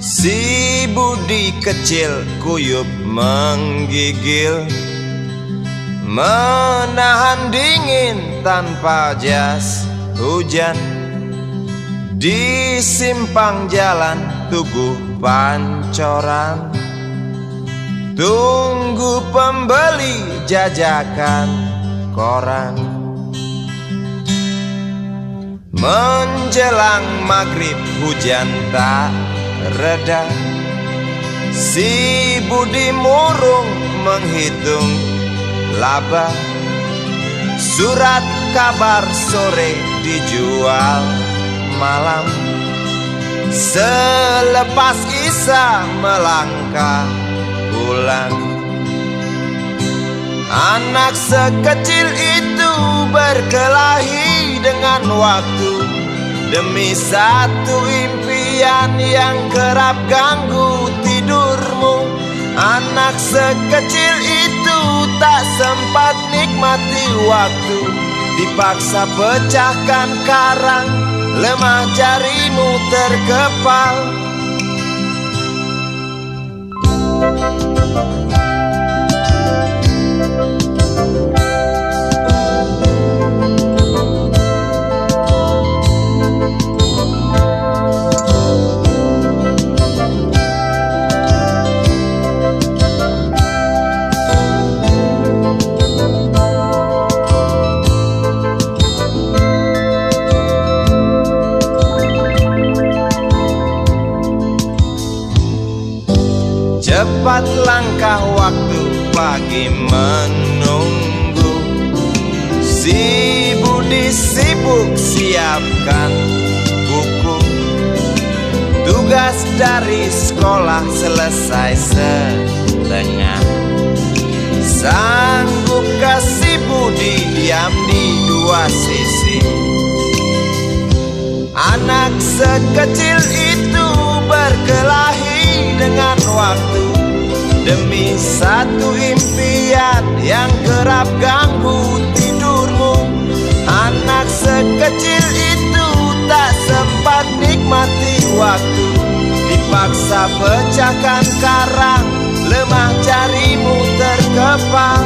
Si Budi kecil kuyup menggigil, menahan dingin tanpa jas hujan. Di simpang jalan Tugu Pancoran, tunggu pembeli jajakan koran. Menjelang maghrib hujan tak reda, si Budi murung menghitung laba. Surat kabar sore dijual malam. Selepas Isya melangkah pulang. Anak sekecil itu berkelahi dengan waktu demi satu impian yang kerap ganggu tidurmu. Anak sekecil itu tak sempat nikmati waktu, dipaksa pecahkan karang, lemah jarimu terkepal. Cepat langkah waktu, pagi menunggu. Si Budi sibuk siapkan buku. Tugas dari sekolah selesai setengah. Sanggupkah si Budi diam di dua sisi? Anak sekecil itu berkelahi dengan waktu demi satu impian yang kerap ganggu tidurmu. Anak sekecil itu tak sempat nikmati waktu, dipaksa pecahkan karang, lemah jarimu terkepal.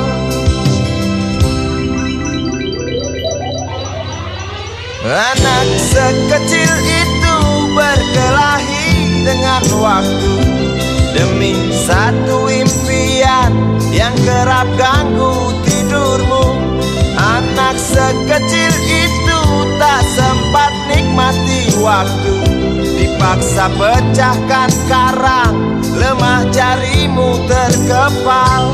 Anak sekecil itu berkelahi dengan waktu demi satu impian yang kerap ganggu tidurmu. Anak sekecil itu tak sempat nikmati waktu, dipaksa pecahkan karang, lemah jarimu terkepal.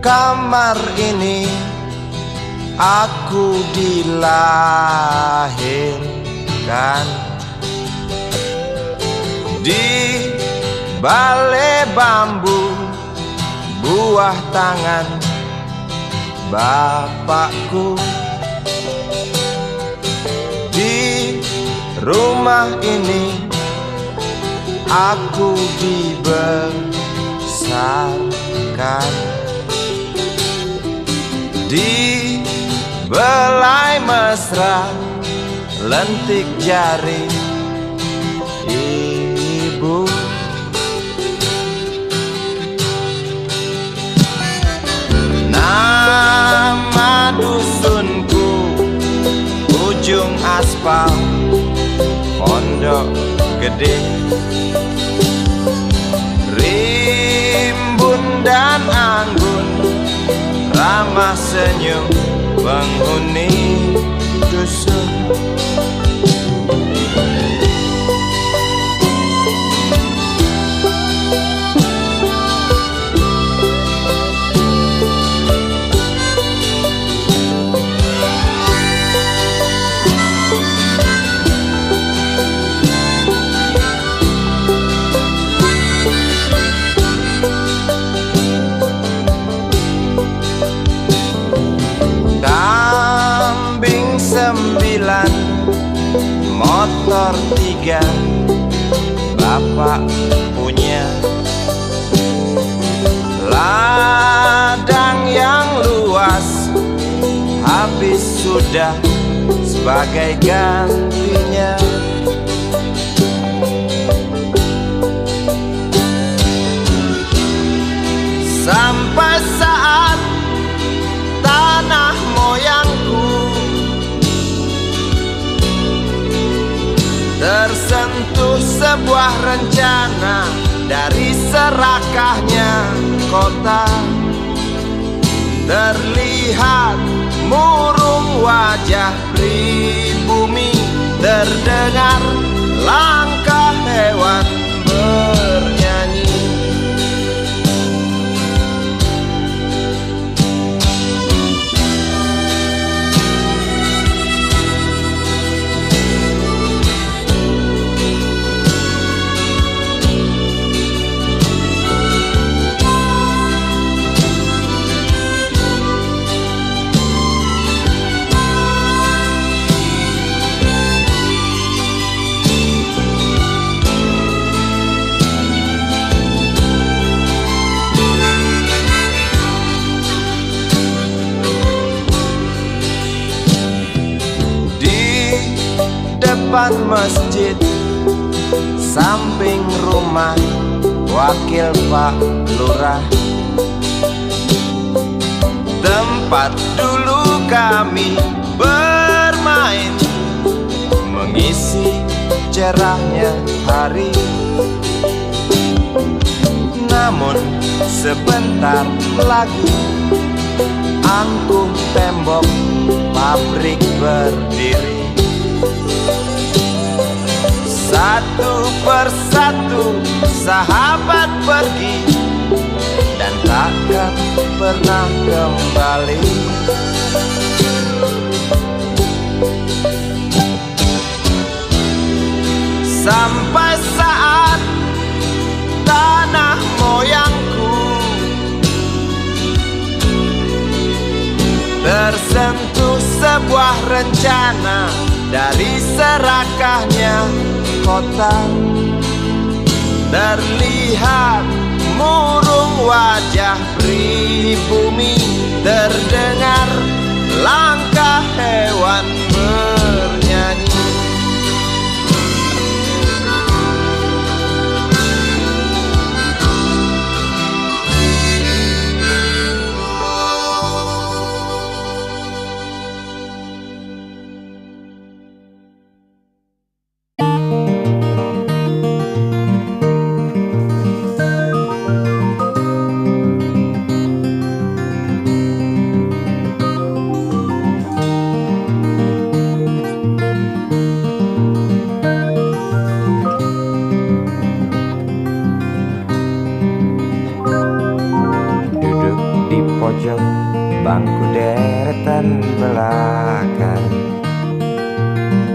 Kamar ini aku dilahirkan, di balai bambu buah tangan bapakku. Di rumah ini aku dibesarkan, di belai mesra lentik jari ibu. Nama dusunku aspal Pondok Gede. Rimbun dan anggun ramah senyum penghuni dusun. Kambing 9, motor 3, bapak punya. Ladang yang luas habis sudah sebagai gantinya. Sampai saat tanah moyangku tersentuh sebuah rencana dari serakahnya kota. Terlihat murung wajah pribumi, terdengar langkah hewan bernyanyi. Depan masjid, samping rumah wakil Pak Lurah, tempat dulu kami bermain, mengisi cerahnya hari. Namun sebentar lagi angkuh tembok pabrik berdiri. Satu persatu sahabat pergi dan takkan pernah kembali. Sampai saat tanah moyangku tersentuh sebuah rencana dari serakahnya kota. Terlihat murung wajah pribumi, terdengar langkah hewan bernyanyi. Bangku deretan belakang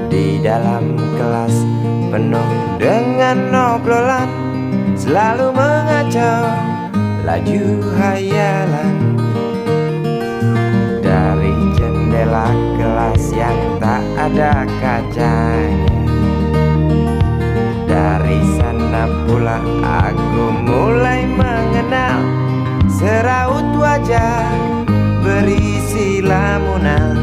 di dalam kelas penuh dengan obrolan, selalu mengacau laju hayalan. Dari jendela kelas yang tak ada kacanya, dari sana pula aku mulai mengenal seraut wajah berisi lamunan.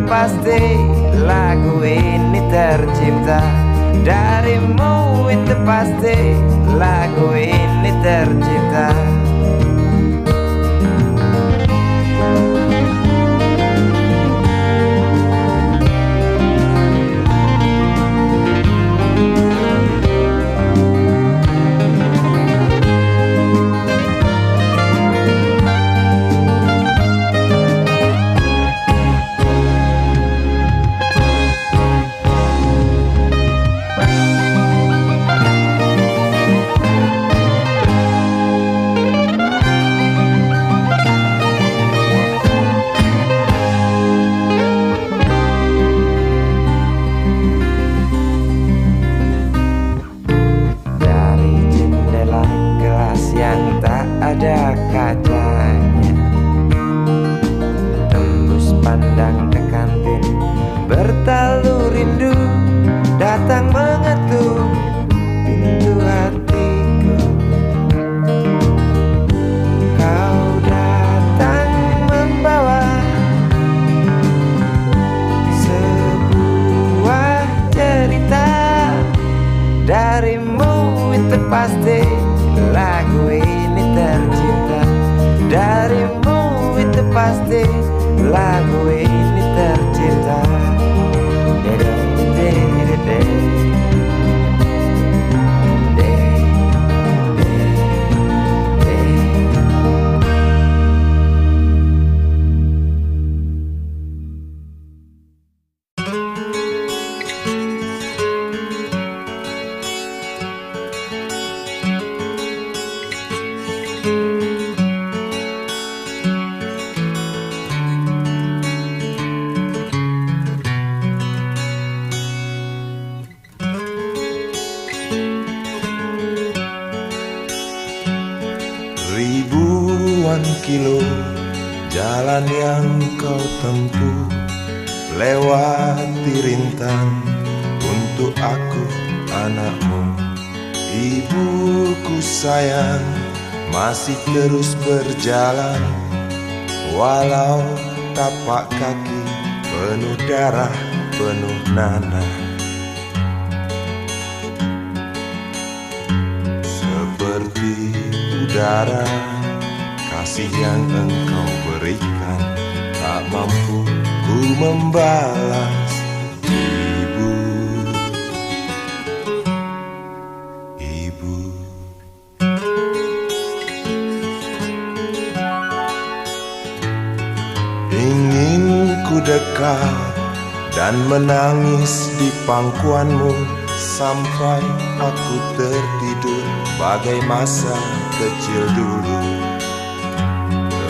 pasti lagu ini tercipta. Darimu itu pasti lagu ini tercipta. Ada kacanya, tembus pandang ke kantin, bertalu rindu datang mengetuk pintu hatiku. Kau datang membawa sebuah cerita. Darimu itu pasti lagu ini tercipta. Darimu itu pasti lagu ini tercipta. Ribuan kilo jalan yang kau tempuh, lewati rintang untuk aku anakmu. Ibuku sayang masih terus berjalan, walau tapak kaki penuh darah, penuh nanah. Seperti udara, kasih yang engkau berikan tak mampu ku membalas. Ibu, ibu. Ingin ku dekat dan menangis di pangkuanmu sampai aku tertidur bagai masa kecil dulu.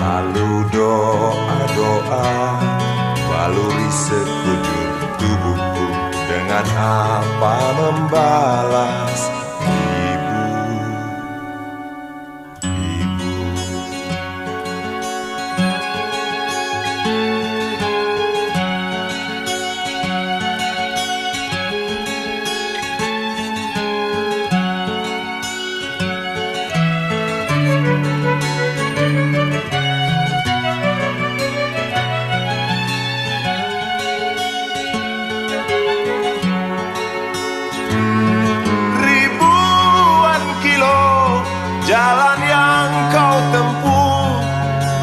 Lalu doa-doa baluri sekujur tubuhku, dengan apa membalas. Ibu, ibu. Jalan yang kau tempuh,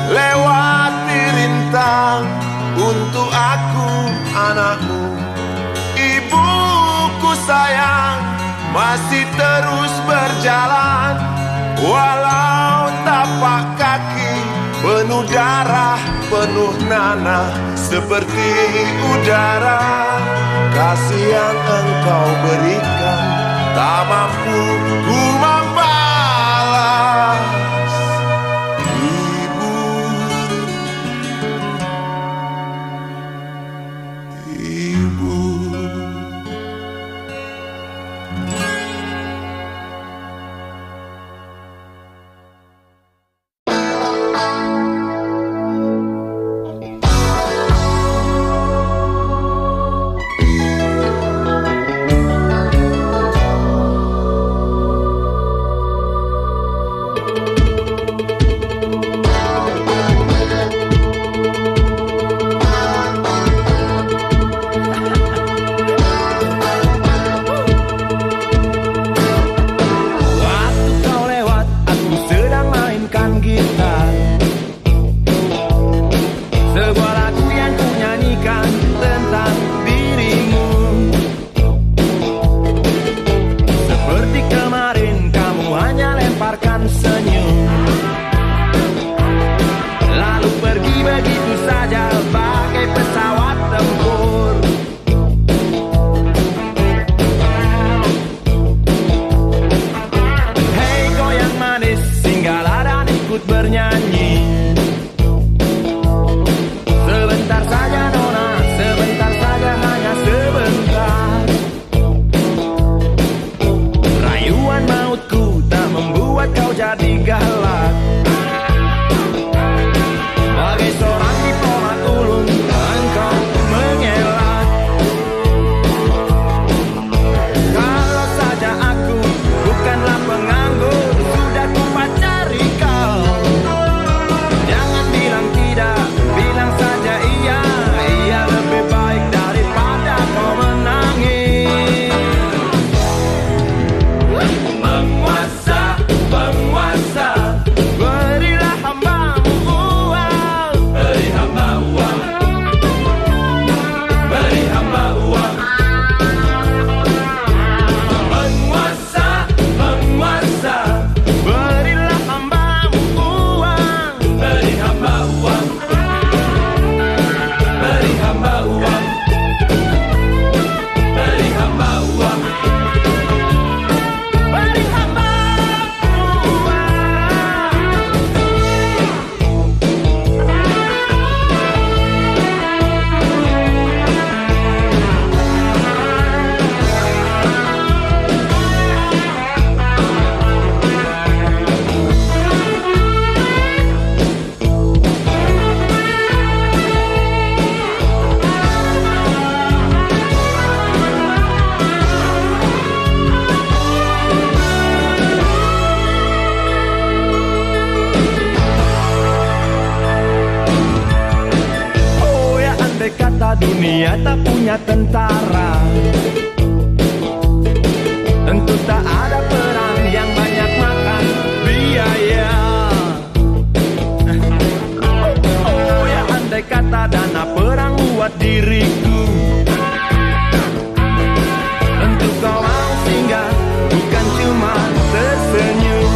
lewati rintang untuk aku anakmu. Ibuku sayang masih terus berjalan, walau tapak kaki penuh darah, penuh nanah. Seperti udara, kasih yang engkau berikan tak mampu ku membalas. tersenyum, lalu pergi begitu saja bagai pesawat tempur. Hei goyang manis, singgahlah dan ikut bernyanyi. Sebentar saja nona, sebentar saja, hanya sebentar. Rayuan mautku tak membuat kau jadi galak. Bagai seorang diplomat ulung, engkau mengelak. Kalau saja aku bukanlah penganggur, sudah ku pacari kau. Jangan bilang tidak, bilang saja iya. Iya lebih baik daripada kau menangis. Penguasa, penguasa, berilah hambamu uang. Beri hamba uang. Beri hamba uang. Penguasa, penguasa, berilah hambamu uang. Beri hamba uang. Beri hamba uang. Beri hamba uang. Beri hamba uang. Oh ya, andai kata dunia tak punya tentara, tentu tak ada perang yang banyak makan biaya. Oh ya, andai kata dana perang buat diriku, tentu kau mau singgah, bukan cuma tersenyum.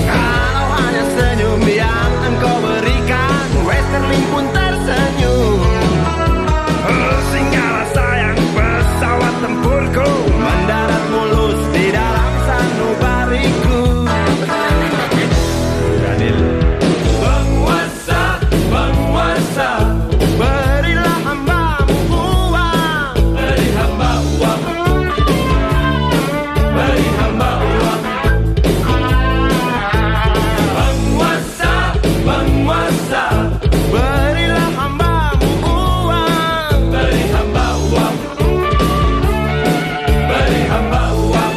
Kalau hanya senyum yang engkau berikan, Westerling pun tersenyum. Singgahlah sayang, pesawat tempurku mendarat mulus di dalam sanubariku. Penguasa, penguasa, berilah hambamu uang. Beri hamba uang. Beri hamba uang. Penguasa, penguasa, berilah hambamu uang. Beri hamba uang. Beri hamba uang.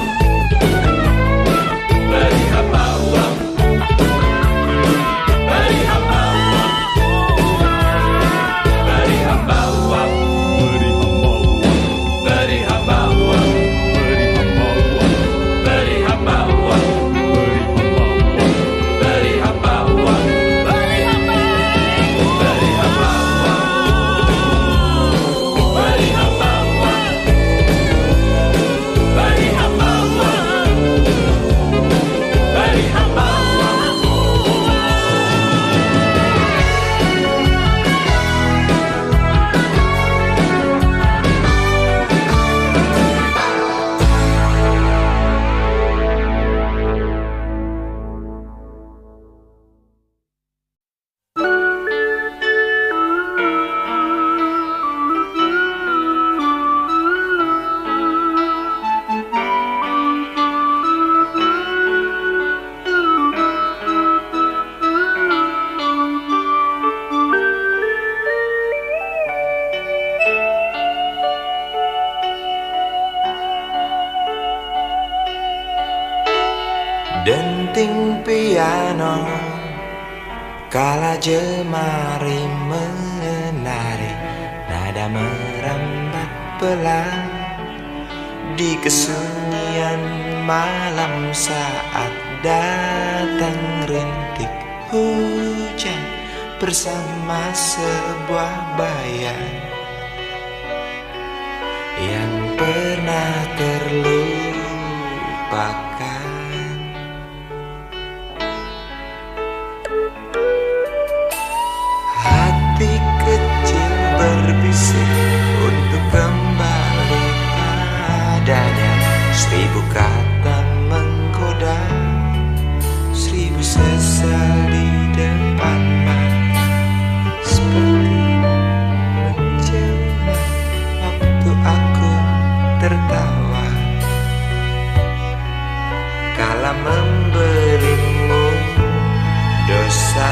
Beri hamba uang. Beri hamba uang. Beri hamba uang. Beri hamba uang. Beri hamba uang. Beri hamba uang. Beri hamba uang. Beri hamba uang. Beri hamba uang. Beri hamba uang. Beri hamba uang. Denting piano kala jemari menari, nada merambat pelan di kesunyian malam saat datang rintik hujan bersama sebuah bayang yang pernah terlupakan. memberimu dosa.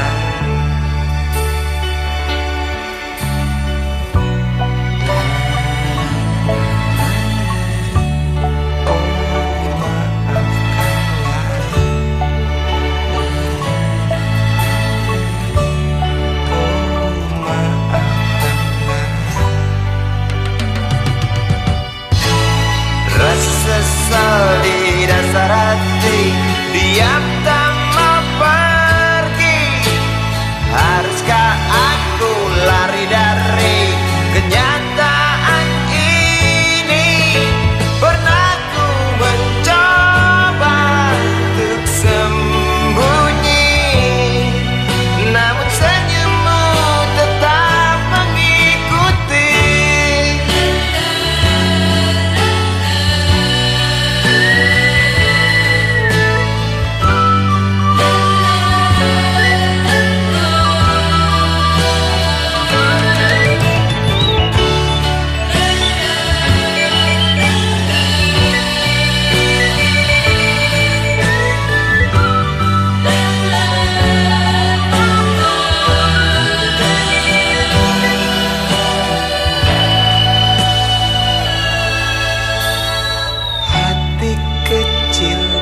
Sesal di dasar hati, diam tak mau pergi. Haruskah aku lari dari kenyataan ini? Pernah ku mencoba untuk sembunyi, namun senyummu tetap mengikuti.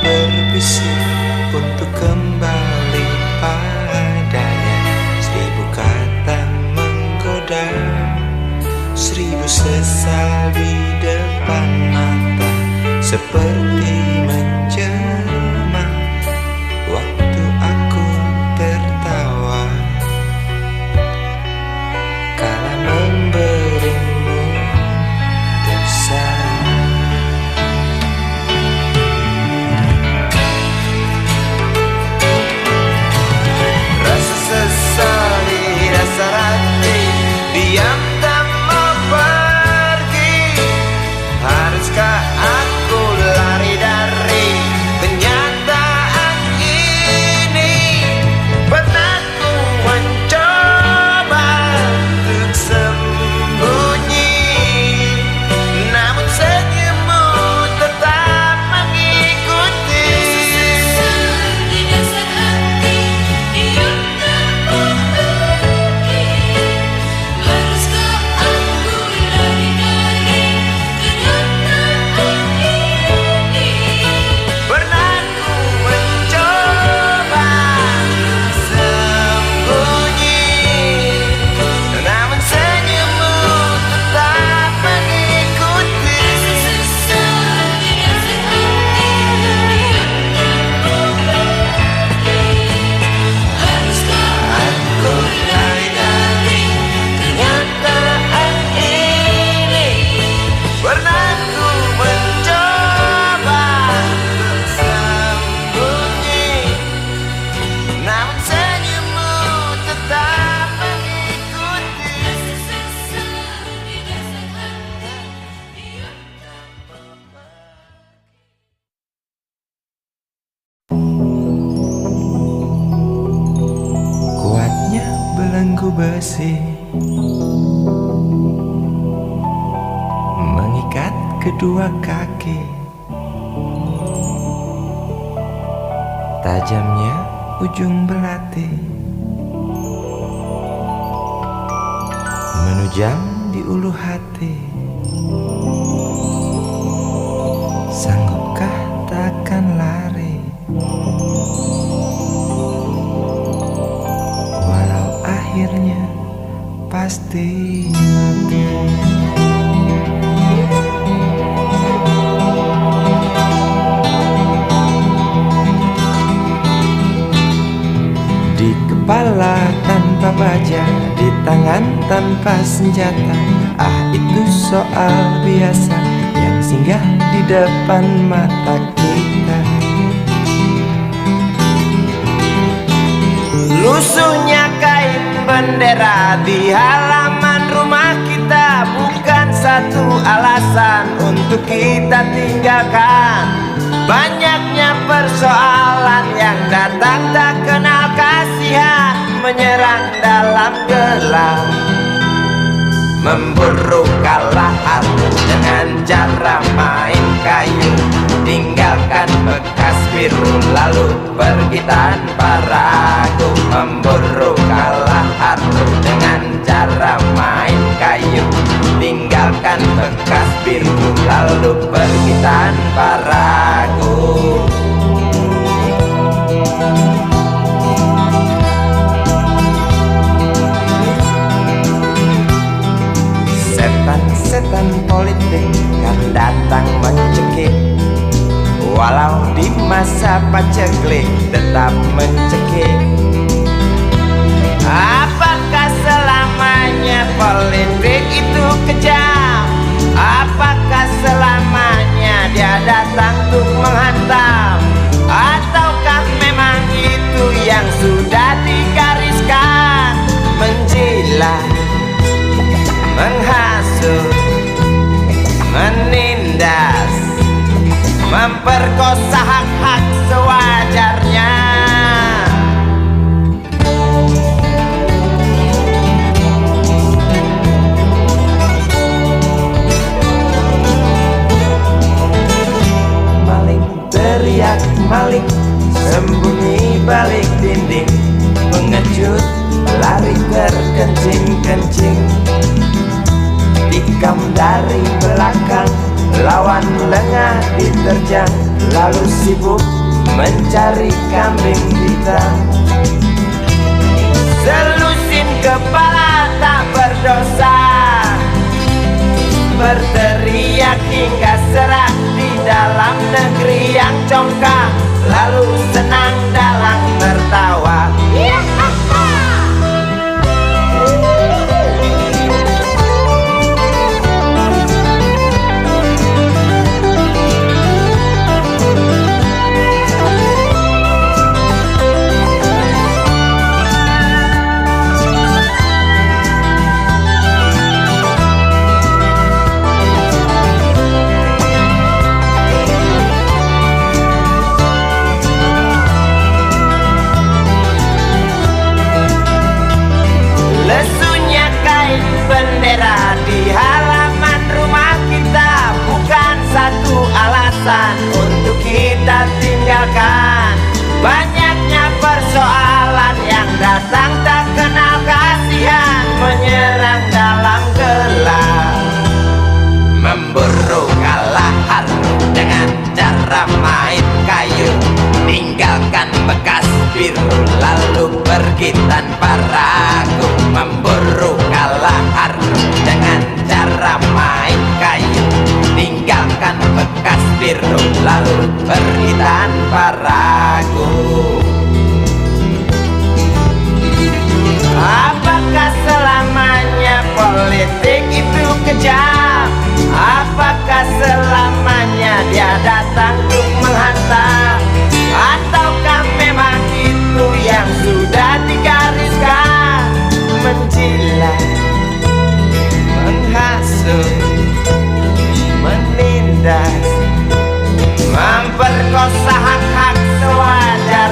Berbisik untuk kembali padanya. 1000 kata menggoda, 1000 sesal di depan mata, seperti menjelma waktu aku tertawa kala memberimu dosa. Sesal di dasar hati, diam tak mau pergi. Haruskah aku lari dari kenyataan ini? Pernah ku mencoba untuk sembunyi, namun senyummu tetap mengikuti. Di dasar hati, diam tak mau pergi. Haruskah aku lari dari kenyataan ini? Pernah ku mencoba untuk sembunyi, namun senyummu tetap mengikuti. Sesal di dasar hati, diam tak mau pergi. Haruskah aku lari dari kenyataan ini? Pernah ku mencoba untuk sembunyi, namun senyummu tetap mengikuti. Sesal di dasar hati, diam tak mau Kuatnya belenggu besi mengikat kedua kaki, tajamnya ujung belati menujam di ulu hati. Sanggupkah takkan lari, walau akhirnya pasti mati. Di kepala tanpa baja, di tangan tanpa senjata. Ah, itu soal biasa yang singgah di depan mata kita. Lusuhnya kain bendera di halaman rumah kita bukan satu alasan untuk kita tinggalkan. Banyaknya persoalan yang datang tak kenal kasihan, menyerang dalam gelap, memburu kalahan dengan cara main kayu, tinggalkan bekas biru lalu pergi tanpa ragu, memburu kalah hartu dengan cara main kayu. Tinggalkan bekas biru lalu pergi tanpa ragu. Setan politik kan datang mencekik, walau di masa paceklik tetap mencekik. Apakah selamanya politik itu kejam? Apakah selamanya dia datang untuk menghantam? Ataukah memang itu yang sudah digariskan? Menjilat, menghasut, menindas, memperkosa hak-hak sewajarnya. Maling teriak maling, sembunyi balik dinding, pengecut lari terkencing-kencing, tikam dari belakang, lawan lengah diterjang, lalu sibuk mencari kambing hitam. Selusin kepala tak berdosa, berteriak hingga serak di dalam negeri yang congkak, lalu senang dalam tertawa. Lesunya kain bendera di halaman rumah kita bukan satu alasan untuk kita tinggalkan. Banyaknya persoalan yang datang tak kenal kasihan, menyerang dalam gelap, memburu kalah hartu dengan cara main kayu. Tinggalkan bekas biru lalu pergi tanpa ragu, memburu kalah hartu dengan cara main kayu. Tinggalkan bekas biru lalu pergi tanpa ragu. Apakah selamanya politik itu kejam? Apakah selamanya dia datang untuk menghantam? Ataukah memang itu yang sudah digariskan? Menjilat, menghasut, menindas, memperkosa hak-hak sewajarnya.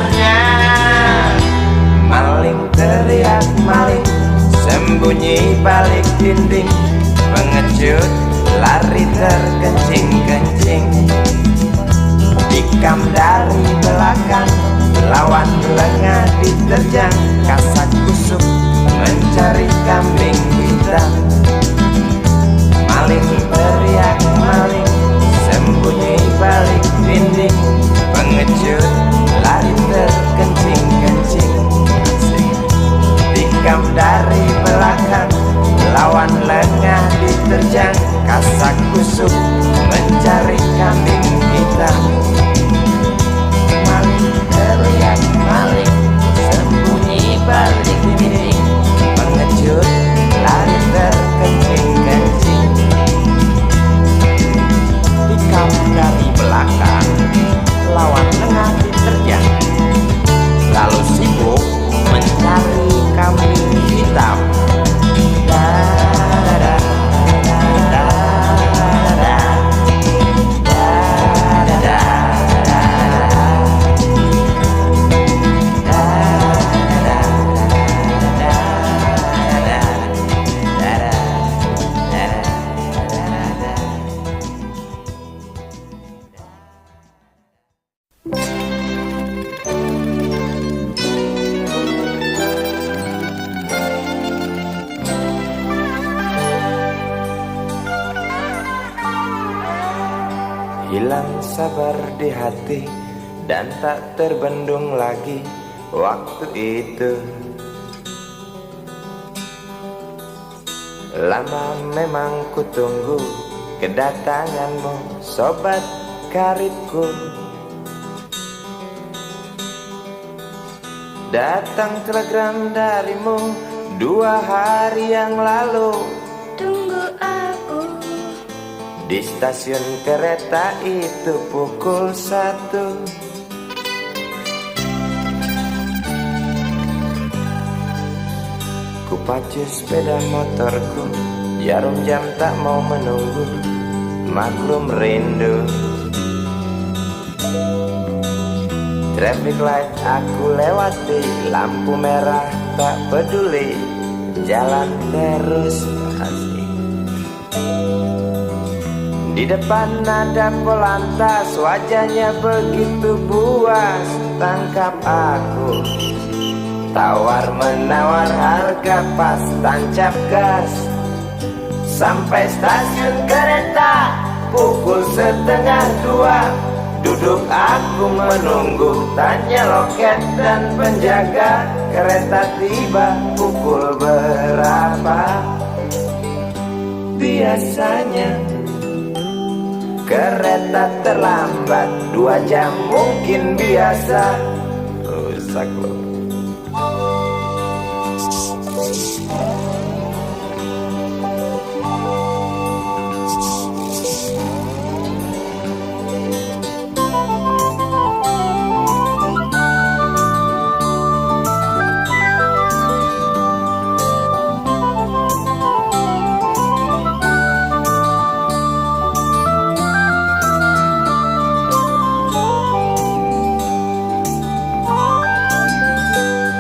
sabar di hati dan tak terbendung lagi waktu itu. Lama memang ku tunggu kedatanganmu, sobat karibku. Datang telegram darimu 2 hari yang lalu. Tunggu aku. Di stasiun kereta itu pukul 1. Ku pacu sepeda motorku, jarum jam tak mau menunggu, maklum rindu. Traffic light aku lewati, lampu merah tak peduli, jalan terus asik. Di depan ada polantas, wajahnya begitu buas, tangkap aku. Tawar menawar harga pas, tancap gas. Sampai stasiun kereta pukul 1:30. Duduk aku menunggu, tanya loket dan penjaga, kereta tiba pukul berapa. Biasanya kereta terlambat 2 jam mungkin biasa. Rusak loh.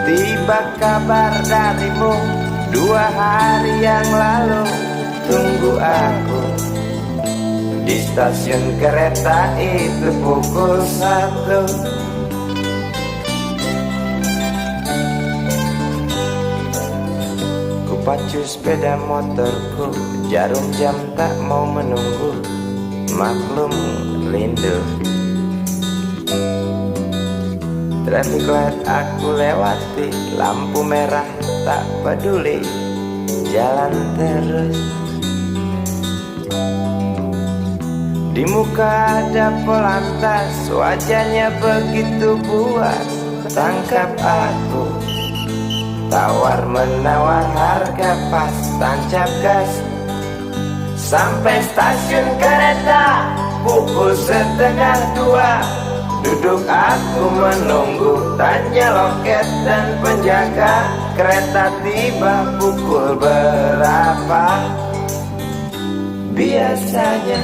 Tiba kabar darimu 2 hari yang lalu. Tunggu aku di stasiun kereta itu pukul 1. Ku pacu sepeda motorku, jarum jam tak mau menunggu, maklum rindu. Traffic light aku lewati, lampu merah tak peduli, jalan terus. Di muka ada polantas, wajahnya begitu buas, tangkap aku. Tawar menawar harga pas, tancap gas. Sampai stasiun kereta pukul 1:30. Duduk aku menunggu, tanya loket dan penjaga, kereta tiba pukul berapa. Biasanya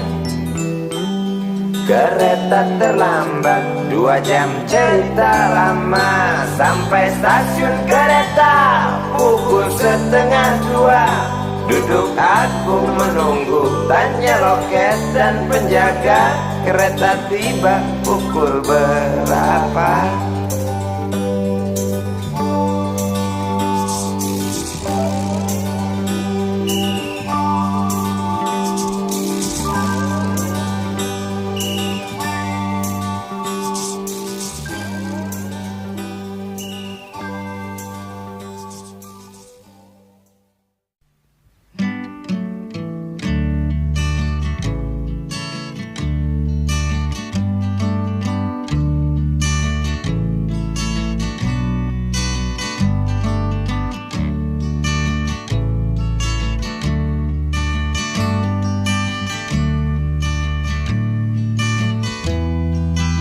kereta terlambat 2 jam, cerita lama. Sampai stasiun kereta pukul 1:30. Duduk aku menunggu, tanya loket dan penjaga, kereta tiba pukul berapa.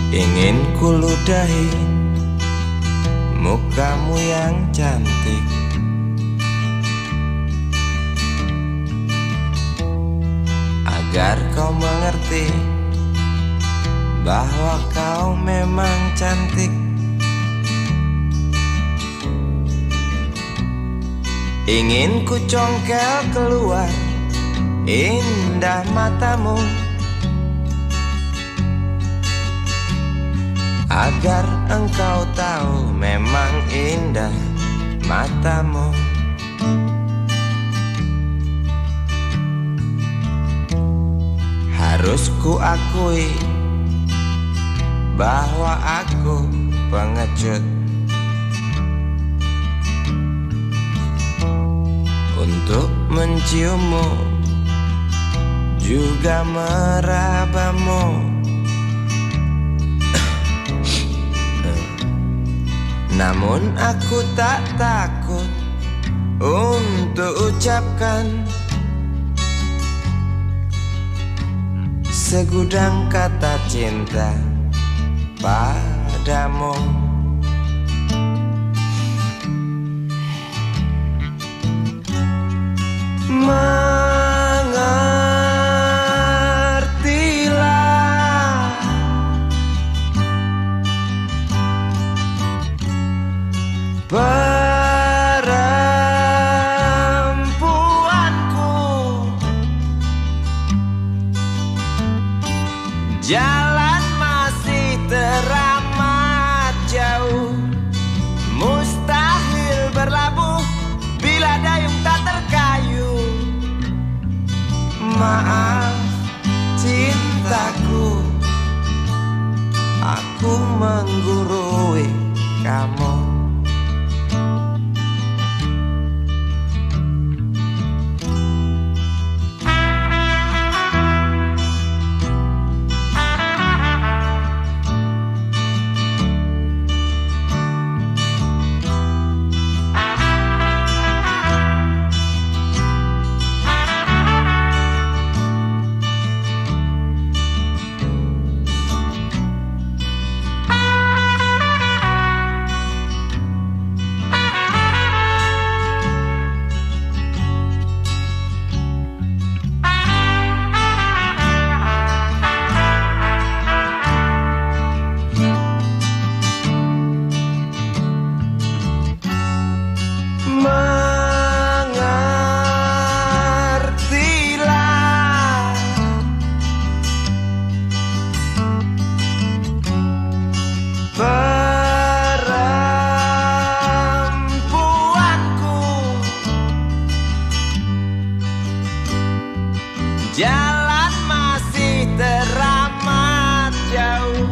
Ingin kuludahi mukamu yang cantik, agar kau mengerti bahwa kau memang cantik. Ingin ku congkel keluar indah matamu, agar engkau tahu memang indah matamu. Harus ku akui bahwa aku pengecut untuk menciummu, juga merabamu. Namun aku tak takut untuk ucapkan segudang kata cinta padamu. Mengertilah perempuanku, jalan masih teramat jauh, mustahil berlabuh bila dayung tak terkayuh. Maaf cintaku, aku menggurui kamu. Mengertilah perempuanku, jalan masih teramat jauh,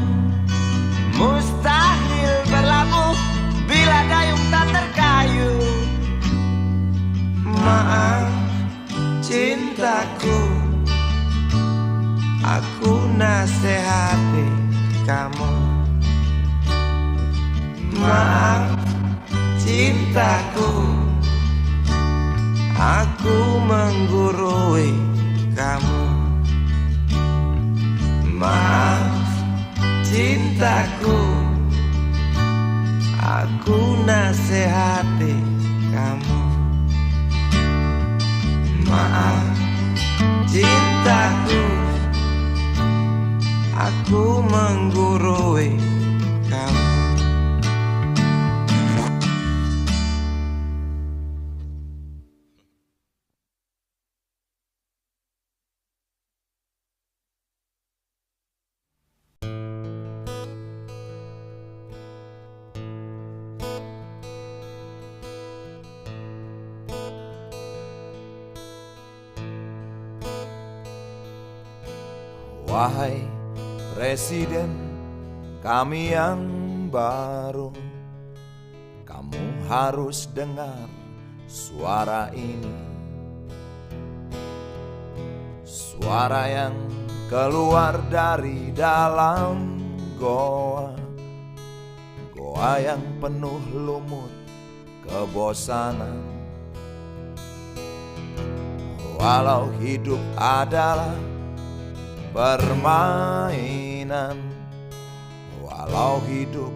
mustahil berlabuh bila dayung tak terkayuh. Maaf cintaku, aku nasihati kamu. Maaf cintaku, aku menggurui kamu. Maaf cintaku, aku nasihati kamu. Maaf cintaku, aku menggurui kamu. Wahai Presiden kami yang baru, kamu harus dengar suara ini. Suara yang keluar dari dalam goa, goa yang penuh lumut kebosanan. Walau hidup adalah permainan, walau hidup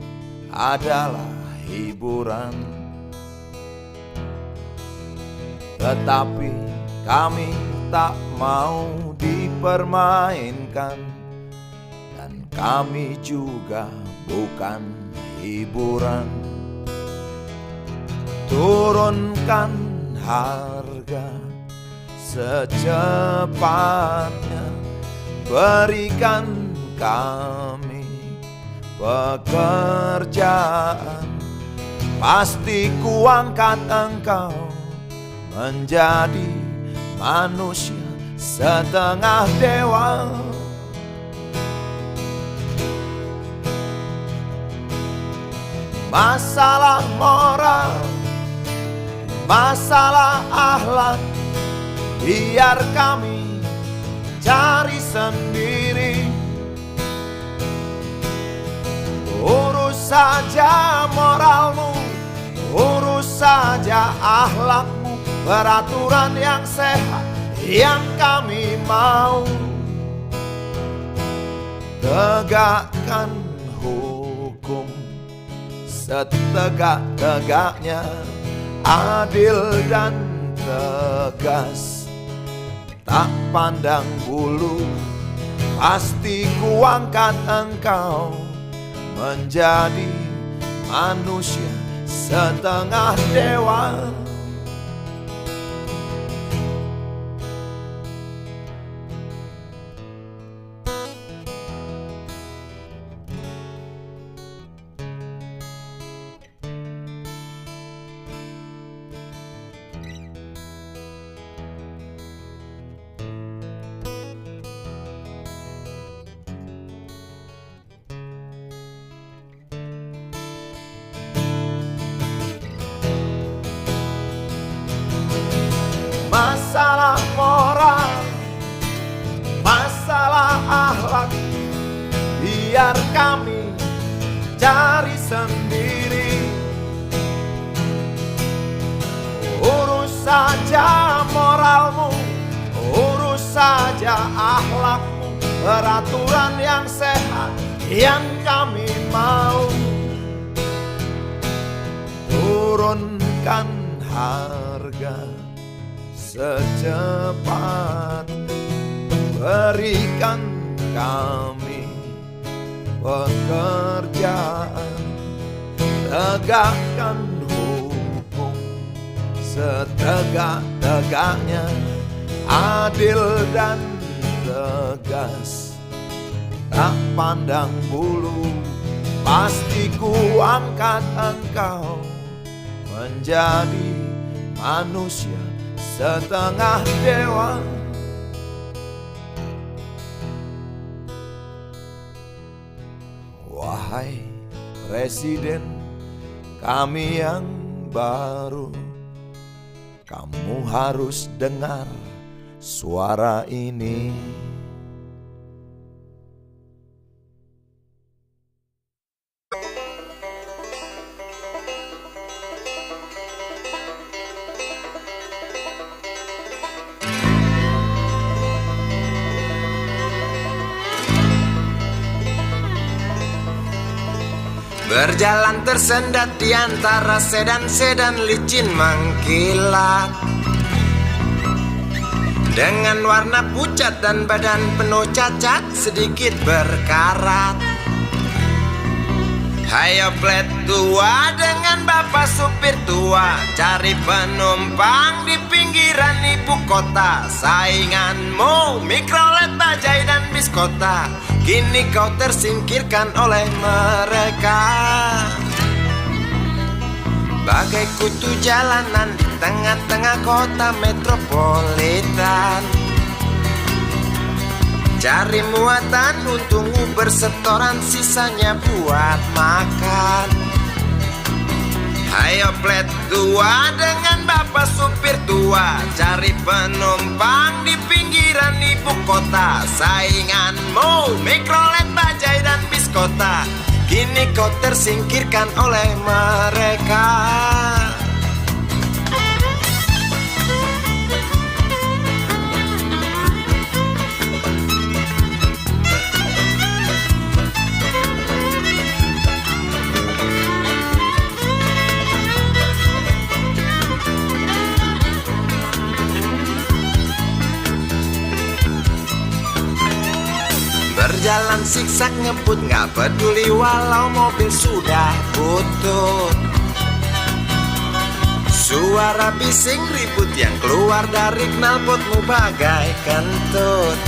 adalah hiburan, tetapi kami tak mau dipermainkan, dan kami juga bukan hiburan. Turunkan harga secepatnya, berikan kami pekerjaan. Pasti kuangkat engkau menjadi manusia setengah dewa. Masalah moral, masalah akhlak, biar kami cari sendiri. Urus saja moralmu, urus saja akhlakmu, peraturan yang sehat yang kami mau. Tegakkan hukum setegak-tegaknya, adil dan tegas, tak pandang bulu. Pasti kuangkat engkau menjadi manusia setengah dewa. Masalah moral, masalah akhlak, biar kami cari sendiri. Urus saja moralmu, urus saja akhlakmu, peraturan yang sehat yang kami mau. Turunkan harga secepat, berikan kami pekerjaan, tegakkan hukum setegak-tegaknya, adil dan tegas, tak pandang bulu. Pasti ku angkat engkau menjadi manusia setengah dewa. Wahai Presiden kami yang baru, kamu harus dengar suara ini. Berjalan tersendat di antara sedan-sedan licin mengkilat, dengan warna pucat dan badan penuh cacat sedikit berkarat. Hayo plet tua dengan bapak supir tua, cari penumpang di pinggiran ibu kota. Sainganmu Mikrolet, Bajai dan Biskota, kini kau tersingkirkan oleh mereka. Bagai kutu jalanan di tengah-tengah kota metropolitan, cari muatan untungmu bersetoran, sisanya buat makan. Hayo plet tua dengan bapak supir tua, cari penumpang di pinggiran ibu kota. Sainganmu Mikrolet, Bajai dan Biskota, kini kau tersingkirkan oleh mereka. Berjalan siksak ngebut, gak peduli walau mobil sudah butut. Suara bising ribut yang keluar dari knalpotmu bagai kentut.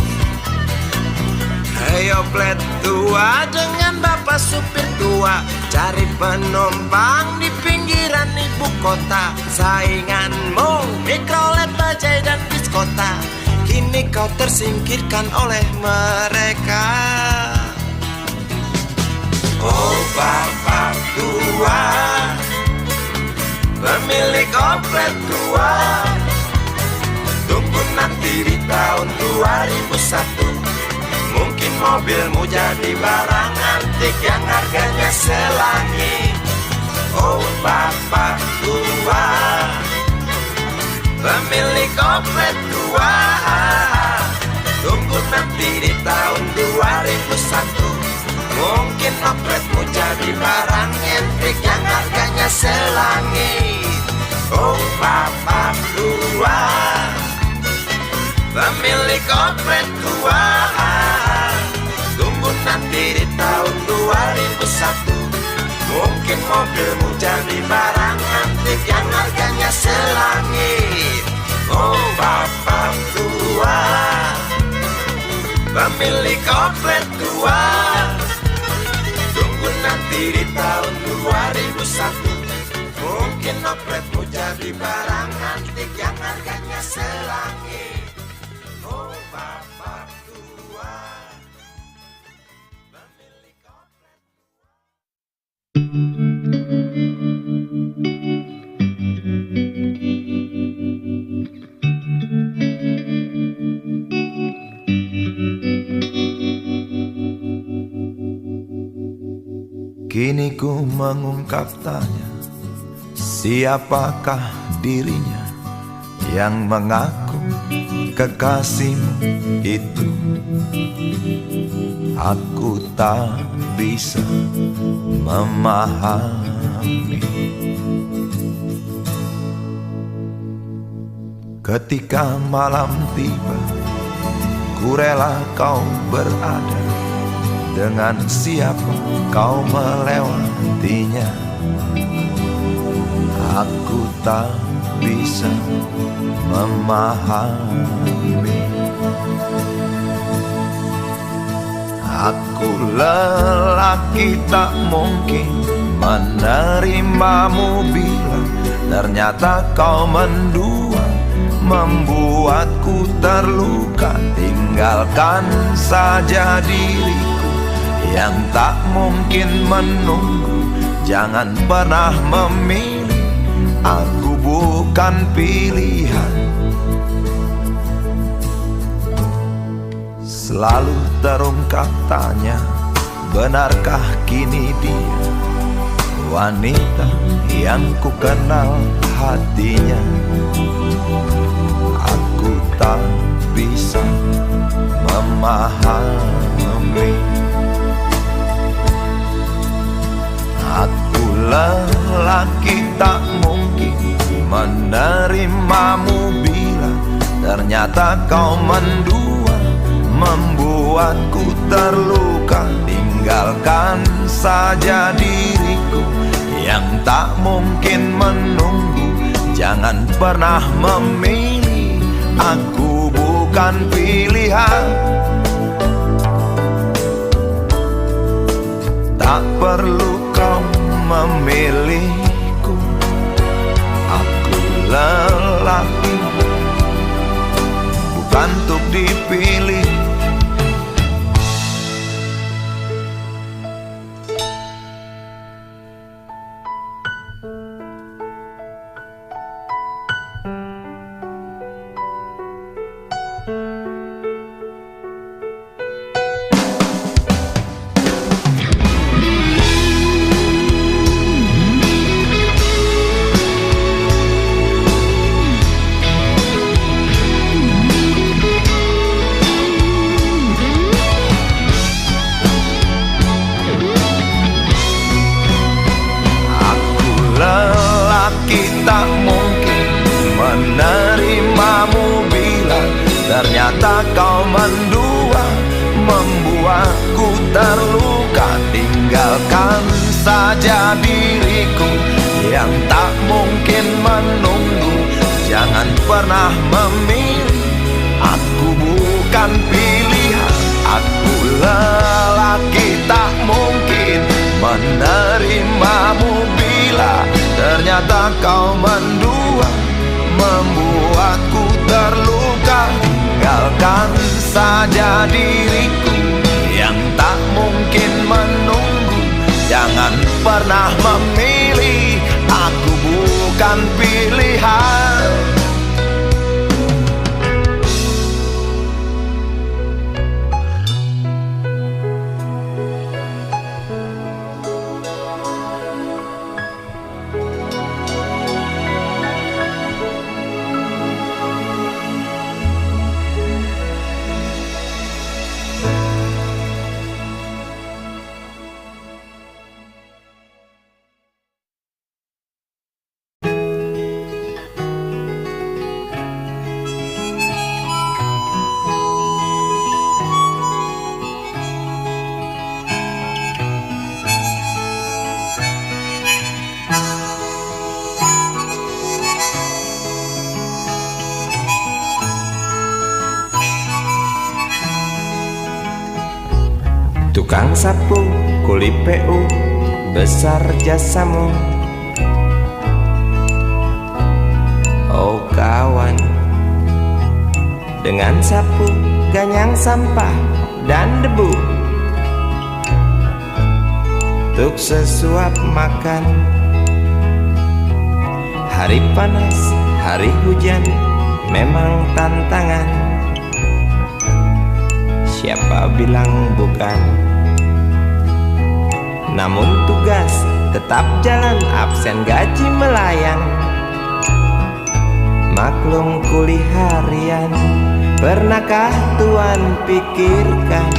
Hayo plet tua dengan bapak supir tua, cari penumpang di pinggiran ibu kota. Sainganmu Mikrolet, Bajai dan Biskota, kini kau tersingkirkan oleh mereka. Oh bapak tua, pemilik oplet tua, tunggu nanti di tahun 2001. Mungkin mobilmu jadi barang antik yang harganya selangit. Oh bapak tua, pemilik oplet tua, tunggu nanti di tahun 2001. Mungkin opletmu jadi barang antik yang harganya selangit. Oh bapak tua, pemilik oplet tua, tunggu nanti di tahun 2001. Mungkin mobilmu jadi barang antik yang harganya selangit. Oh bapak tua, pemilik oplet tua, tunggu nanti di tahun 2001. Mungkin opletmu jadi barang antik yang harganya selangit. Oh bapak tua, pemilik oplet. Kini ku mengungkap tanya, siapakah dirinya yang mengaku kekasihmu itu? Aku tak bisa memahami. Ketika malam tiba, ku rela kau berada. Dengan siapa kau melewatinya? Aku tak bisa memahami. Aku lelaki tak mungkin menerimamu bila ternyata kau mendua, membuatku terluka. Tinggalkan saja diriku yang tak mungkin menunggu. Jangan pernah memilih, aku bukan pilihan. Selalu terungkap tanya, benarkah kini dia wanita yang ku kenal hatinya? Aku tak bisa memahami. Aku lelaki tak mungkin menerimamu bila ternyata kau mendua, membuatku terluka. Tinggalkan saja diriku yang tak mungkin menunggu. Jangan pernah memilih, aku bukan pilihan. Tak perlu kau memilihku, aku lelaki bukan untuk dipilih. Tak mungkin menerimamu bila ternyata kau mendua, membuatku terluka. Tinggalkan saja diriku yang tak mungkin menunggu. Jangan pernah memilih, aku bukan pilihan. Aku lelaki tak mungkin menerimamu bila ternyata kau mendua, membuatku terluka. Tinggalkan saja diriku yang tak mungkin menunggu. pernah memilih, aku bukan pilihan. Tukang sapu, kuli PU, besar jasamu. Oh kawan, dengan sapu, ganyang sampah dan debu, untuk sesuap makan. Hari panas, hari hujan, memang tantangan. Siapa bilang bukan? Namun tugas tetap jalan, absen gaji melayang. Maklum kuli harian, pernahkah Tuan pikirkan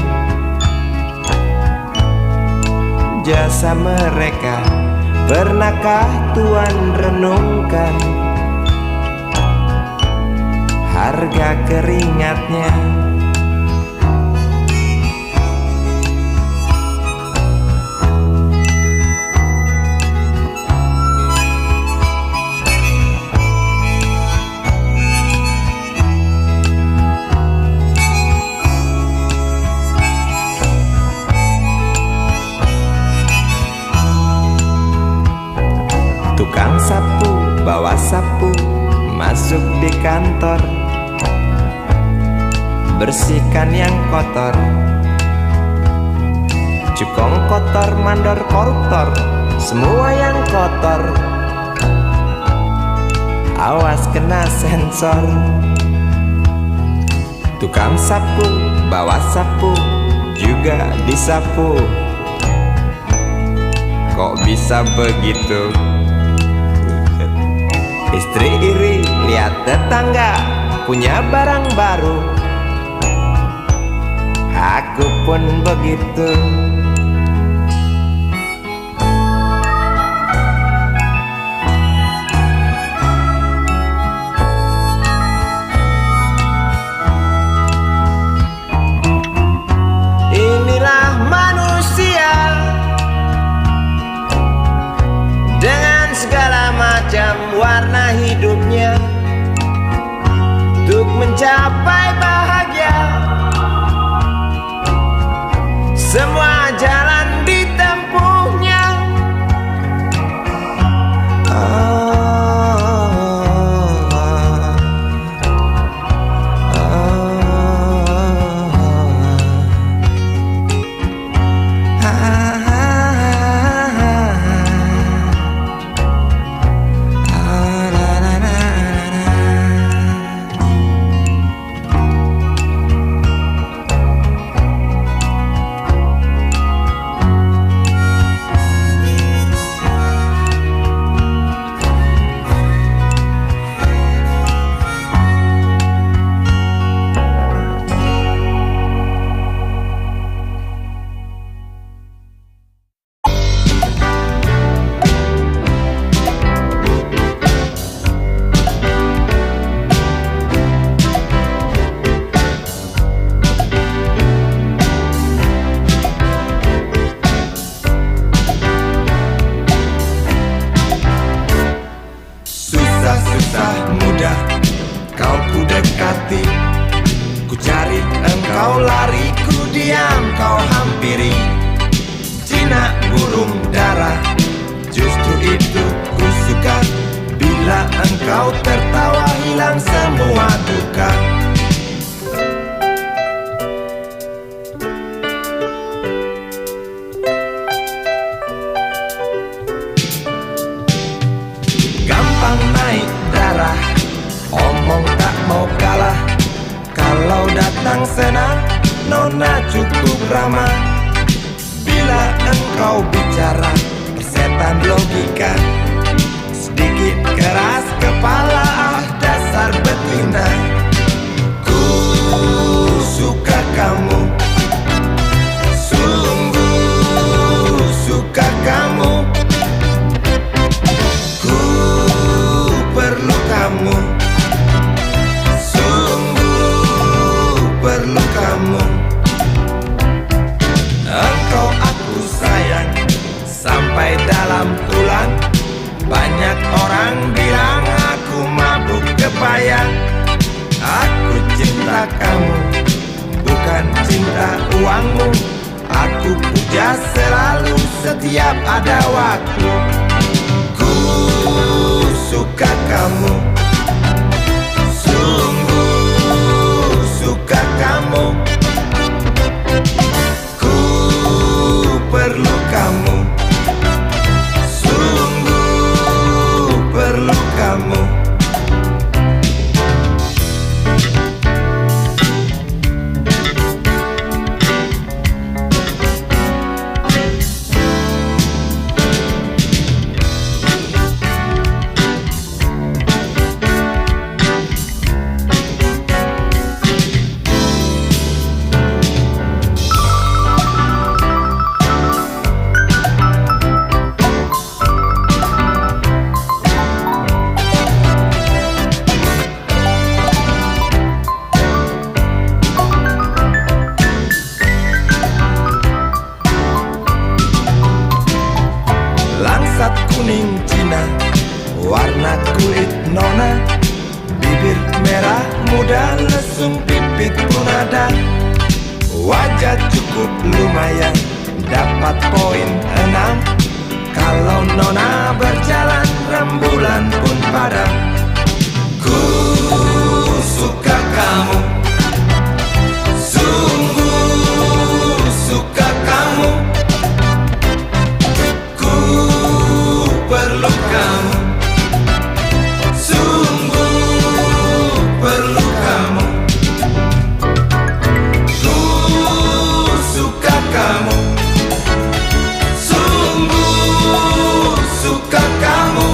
jasa mereka? Pernahkah Tuan renungkan harga keringatnya? Tukang sapu, bawa sapu, masuk di kantor, bersihkan yang kotor. Cukong kotor, mandor koruptor, semua yang kotor, awas kena sensor. Tukang sapu, bawa sapu, juga disapu. Kok bisa begitu? Istri iri lihat tetangga punya barang baru, aku pun begitu. Inilah manusia dengan segala macam warna hidupnya, untuk mencapai bahagia. Semua jalan ditempuhnya. Susah mudah kau ku dekati, ku cari engkau lari, ku diam kau hampiri. Jinak burung dara, justru itu ku suka, bila engkau tertawa hilang semua duka. bicara, omong tak mau kalah. Kalau datang senang, nona cukup ramah. Bila engkau bicara, persetan logika. Sedikit keras kepala, dasar betina. Ku suka kamu, sungguh suka kamu. Ku perlu kamu, sungguh perlu kamu. Engkau aku sayang sampai dalam tulang. Banyak orang bilang aku mabuk kepayang. Aku cinta kamu, bukan cinta uangmu. Aku puja selalu setiap ada waktu. Ku suka kamu, sungguh suka kamu. Ku perlu kamu, sungguh perlu kamu. Langsat kuning Cina, warna kulit nona. Bibir merah muda, lesung pipit pun ada. Wajah cukup lumayan, dapat poin 6. Kalau nona berjalan, rembulan pun padam. Ku suka kamu, sungguh suka kamu. Perlu kamu, sungguh perlu kamu. Ku suka kamu, sungguh suka kamu.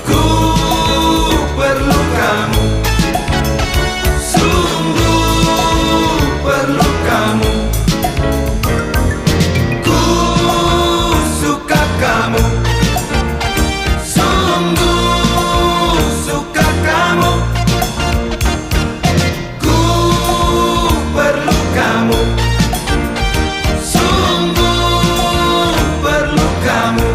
Ku perlu kamu, sungguh perlu kamu. Kamu, sungguh suka kamu. Ku perlu kamu, sungguh perlu kamu.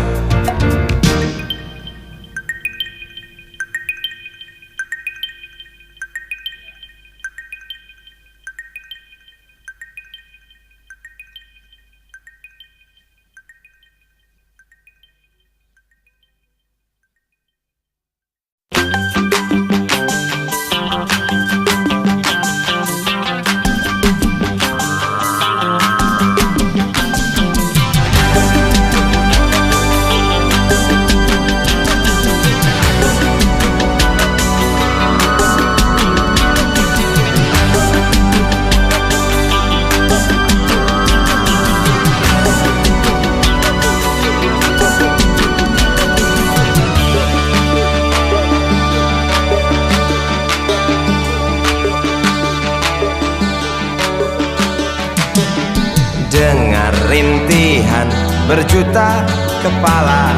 Dengar rintihan berjuta kepala,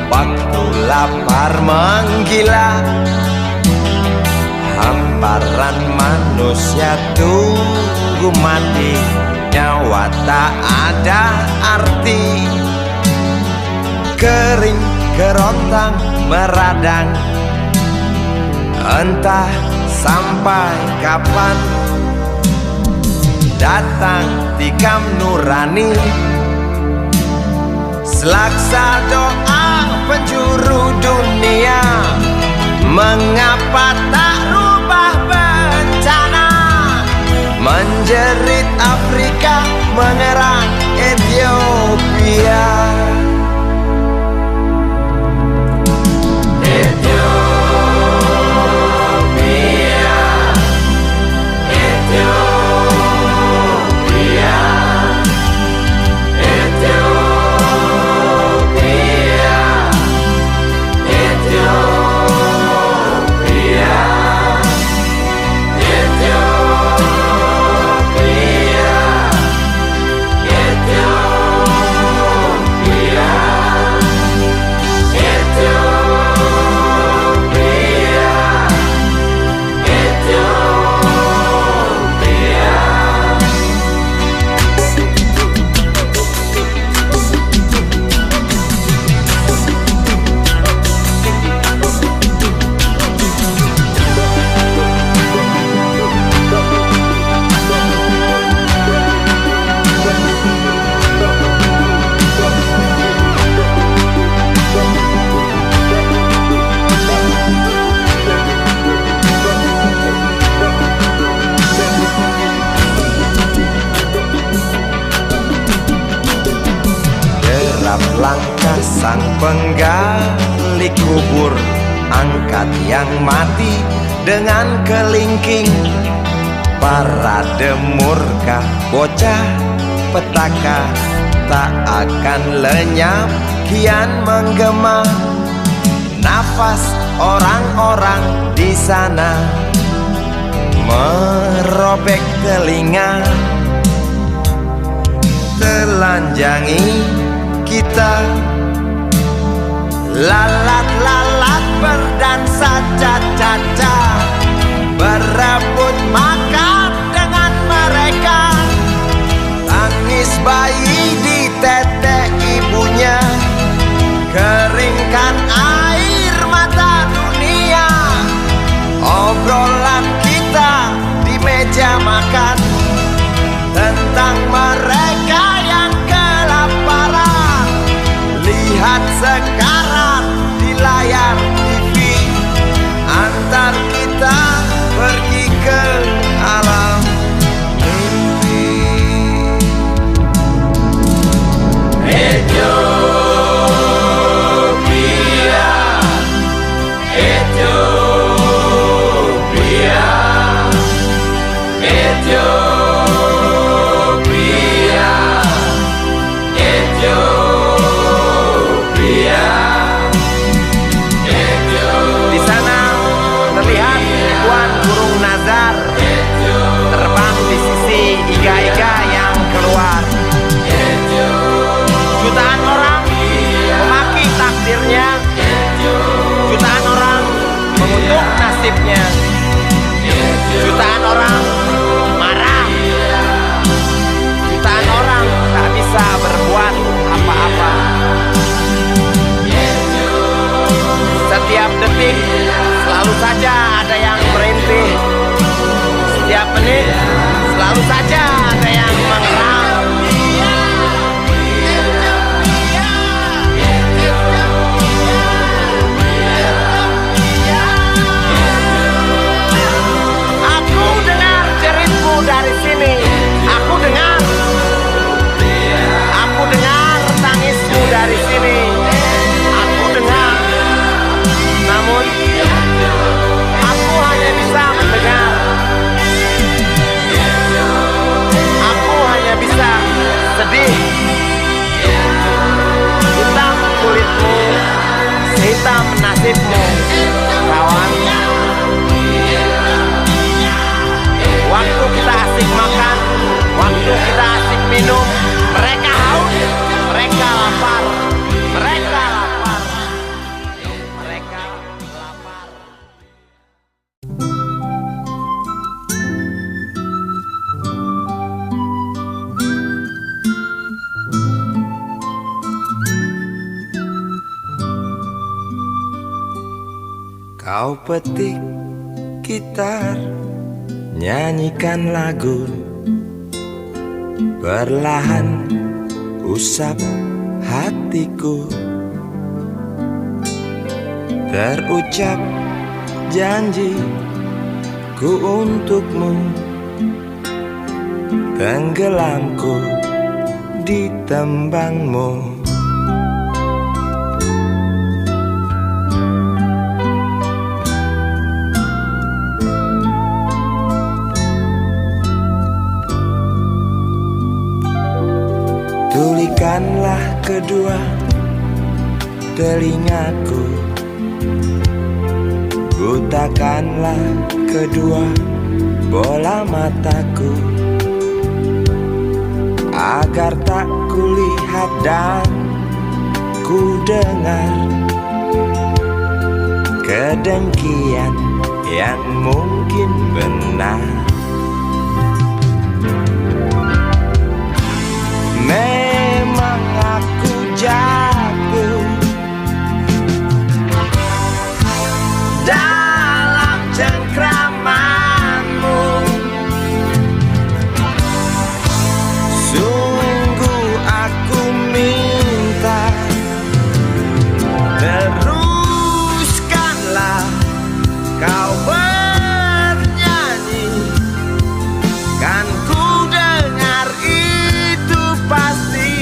waktu lapar menggila. Hamparan manusia tunggu mati, nyawa tak ada arti. Kering kerontang meradang, entah sampai kapan. Datang tikam nurani, selaksa doa penjuru dunia. Mengapa tak rubah bencana, menjerit Afrika, mengerang Ethiopia. penggali kubur, angkat yang mati dengan kelingking. Parade murka bocah petaka tak akan lenyap, kian menggema. Nafas orang-orang di sana merobek telinga, telanjangi kita. Lalat-lalat berdansa caca-caca, berebut makan dengan mereka. Tangis bayi di tete ibunya, keringkan air mata dunia. Obrolan kita di meja makan tentang mereka yang kelaparan. Lihat sekarang di layar TV, antar kita pergi ke alam mimpi. Ethiopia, Ethiopia, Ethiopia, Ethiopia. Di sana terlihat ribuan burung nazar terbang di sisi iga-iga yang keluar. Jutaan orang memaki takdirnya, jutaan orang mengutuk nasibnya, jutaan orang marah, jutaan orang tak bisa berbuat apa-apa. Setiap detik selalu saja ada yang merintih, setiap menit selalu saja ada yang mengerang. Aku dengar jeritmu dari sini, aku dengar tangismu dari sini, aku dengar. Namun aku hanya bisa mendengar, aku hanya bisa sedih. Hitam kulitmu, sehitam nasibmu, kawan. Waktu kita asik makan, waktu kita asik minum, mereka haus, mereka lapar, mereka lapar, mereka lapar. Kau petik gitar, nyanyikan lagu, perlahan usap hatiku. Terucap janji ku untukmu, tenggelamku di tembangmu. Tulikanlah kedua telingaku, butakanlah kedua bola mataku, agar tak kulihat dan ku dengar kedengkian yang mungkin benar. Memang aku jago dalam cengkramanmu, sungguh aku minta teruskanlah kau bernyanyi, kan ku dengar itu pasti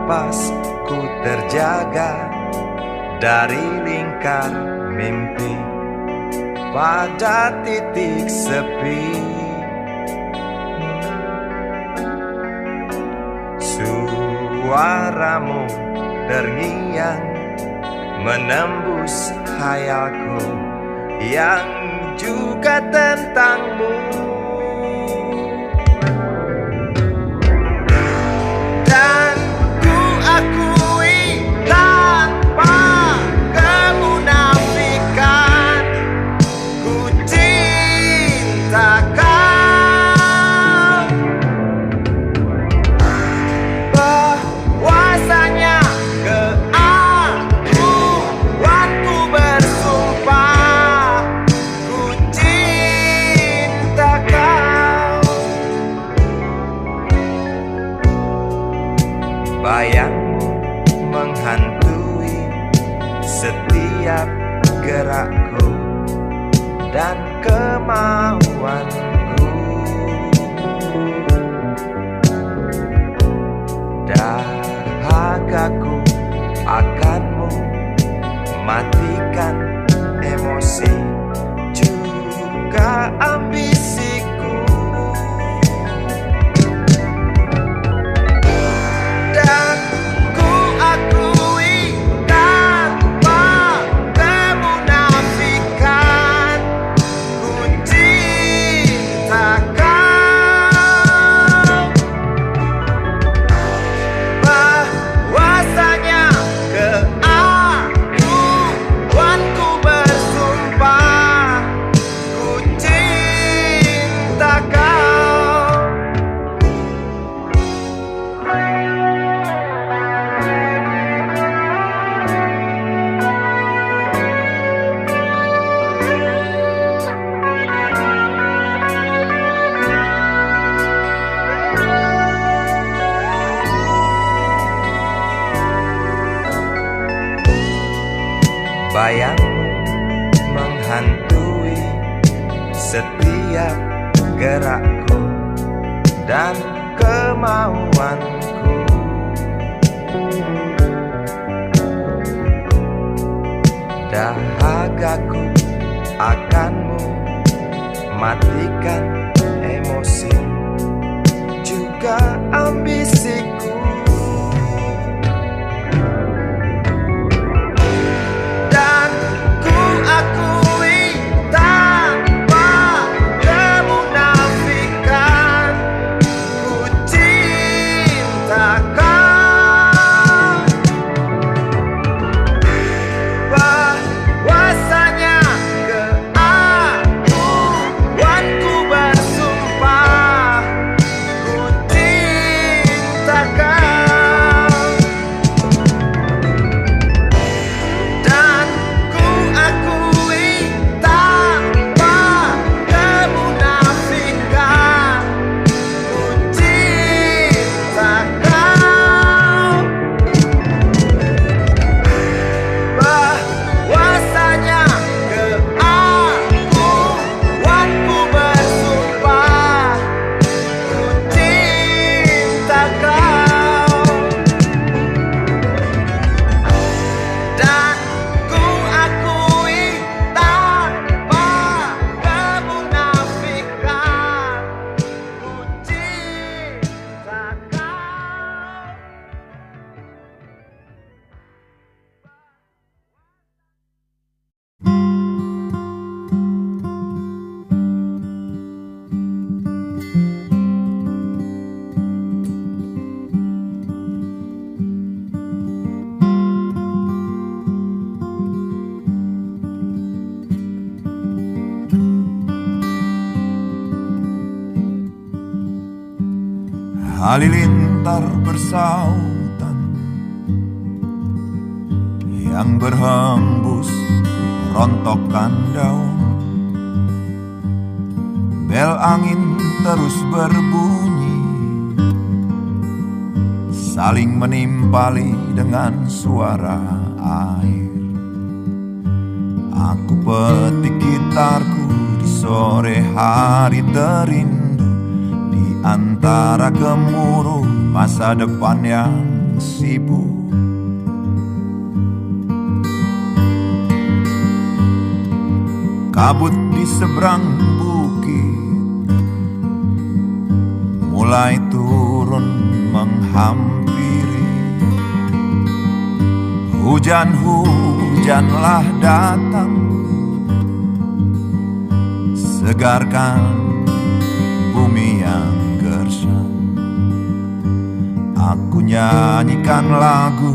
napas ku terjaga dari lingkar mimpi pada titik sepi. Suaramu terngiang menembus khayalku yang juga tentangmu. Dan ku akui tanpa kemunafikan, ku cinta kau. Bahwasanya keakuanku bersumpah, ku cinta kau. Bayangmu menghantui setiap gerakku dan kemauanku. Dahagaku akanmu matikan emosi juga ambisiku. Dan ku akui tanpa kemunafikan, ku cinta kau. Bahwasanya keakuanku bersumpah, ku cinta kau. Bayangmu menghantui setiap gerakku dan kemauanku. Dahagaku akanmu matikan emosi juga ambisiku. Dan ku akui tanpa kemunafikan, ku cinta kau. Bahwasanya keakuanku bersumpah, ku cinta kau. Dan ku akui tanpa kemunafikan, ku cinta kau. Bahwasanya keakuanku bersumpah, ku cinta kau. Dan ku akui tanpa kemunafikan, ku cinta kau. Halilintar bersautan yang berhembus rontokan daun. Bel angin terus berbunyi, saling menimpali dengan suara air. Aku petik gitarku di sore hari terindu, di antara gemuruh masa depan yang sibuk. Kabut di seberang bukit mulai turun menghampiri. Hujan-hujanlah datang, segarkan bumi yang gersang. Aku nyanyikan lagu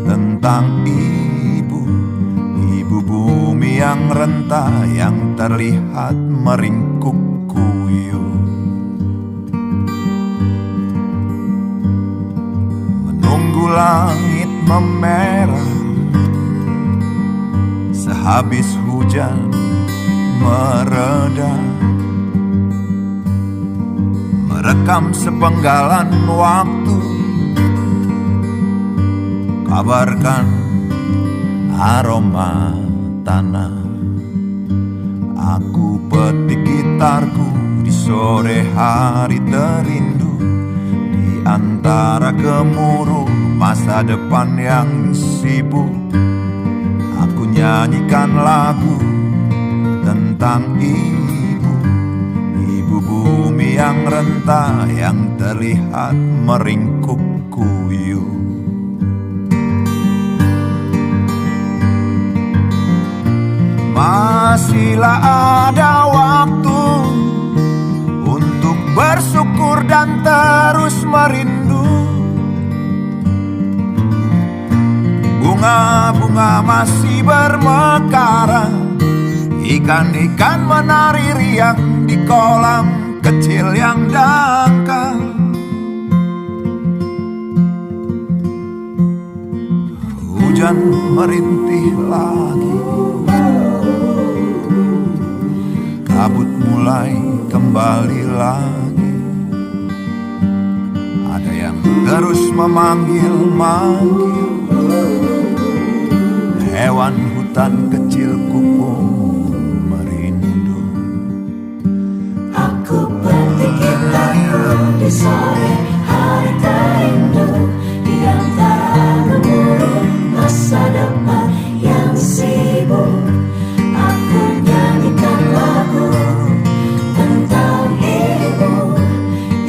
tentang ibu, ibu bumi yang renta, yang terlihat meringkuk kuyup. Menunggu langit memerah sehabis hujan mereda, merekam sepenggalan waktu, kabarkan aroma tanah. Aku petik gitarku di sore hari terindu, di antara gemuruh masa depan yang sibuk. Aku nyanyikan lagu tentang ibu, ibu bumi yang renta, yang terlihat meringkuk kuyup. Masihlah ada waktu untuk bersyukur dan terus merindu. Bunga-bunga masih bermekaran, ikan-ikan menari riang di kolam kecil yang dangkal. Hujan merintih lagi, kabut mulai kembali lagi. Ada yang terus memanggil-manggil, hewan hutan kecilku pun merindu. Aku petik gitarku di sore hari terindu, di antara gemuruh masa depan yang sibuk. Aku nyanyikan lagu tentang ibu,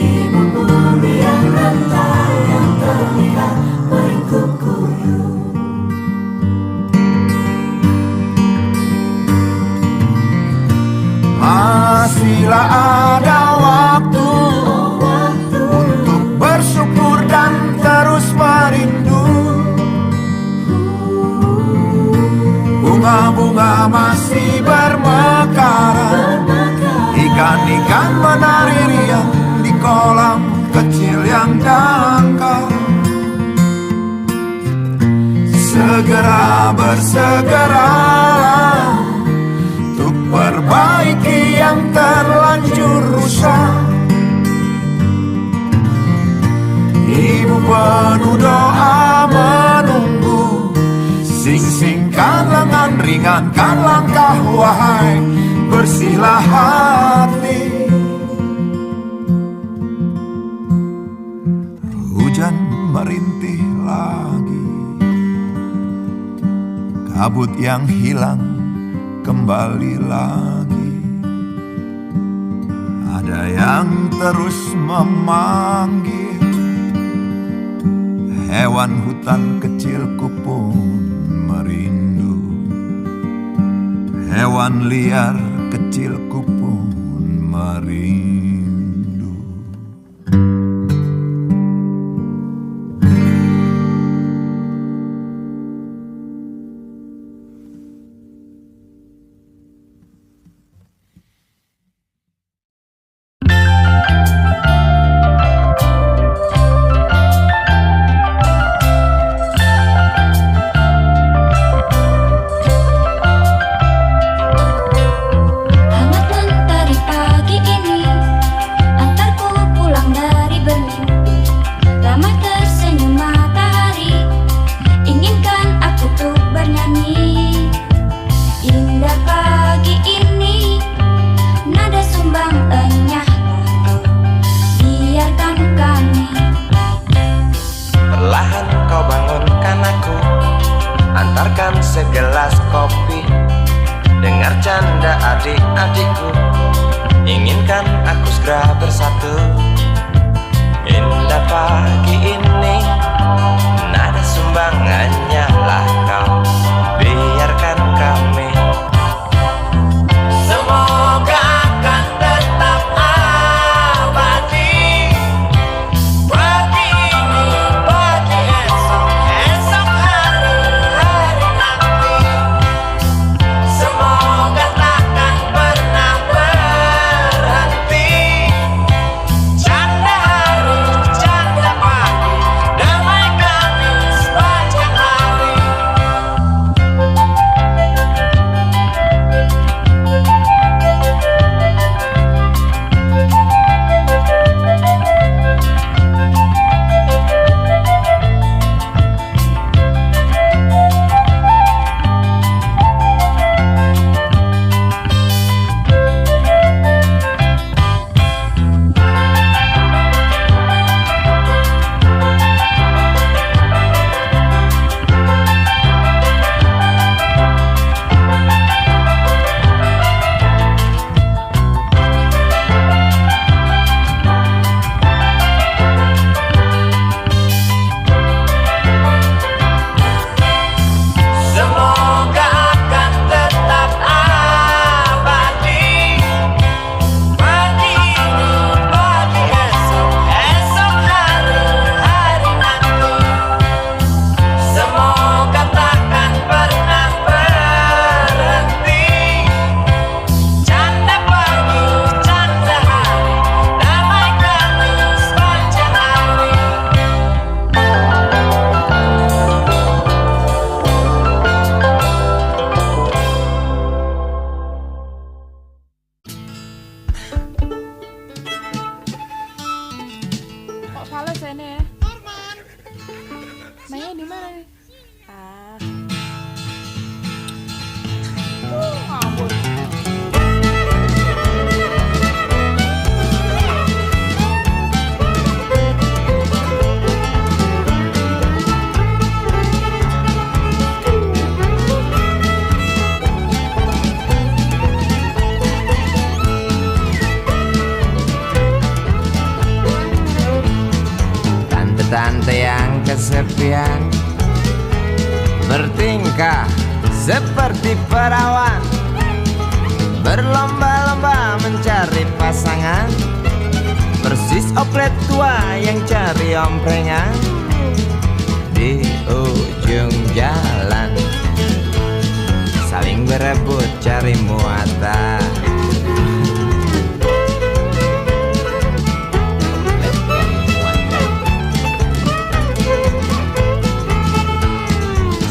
ibu bumi yang renta, yang terlihat meringkuk kuyup. Masihlah ada waktu untuk bersyukur dan terus merindu. Bunga-bunga masih bermekaran, ikan-ikan menari riang di kolam kecil yang dangkal. Segera bersegeralah untuk perbaiki yang terlanjur rusak. Ibu penuh doa menunggu, sing-singkan lengan, ringankan langkah, wahai bersihlah hati. Hujan merintih lagi, kabut yang hilang kembali lagi. Ada yang terus memanggil, hewan hutan kecilku pun merindu. Hewan liar kecilku pun merindu. Hangat mentari pagi ini segera bersatu. Indah pagi ini, nada sumbangannya lah kau. Biarkan kami. Semoga akan tetap abadi. Pagi ini, pagi esok, esok hari, hari nanti. Semoga takkan pernah berhenti. Canda hari, canda pagi, damai kami sepanjang hari. Semoga akan tetap abadi. Pagi ini, pagi esok, esok hari, hari nanti. Semoga takkan pernah berhenti. Canda pagi, canda hari, damai kami sepanjang hari. Kok fales ya ini ya? Mainnya di mana nih? Ngabut. Tante-tante yang kesepian bertingkah seperti perawan, berlomba-lomba mencari pasangan, persis oplet tua yang cari omprengan di ujung jalan, saling berebut cari muatan.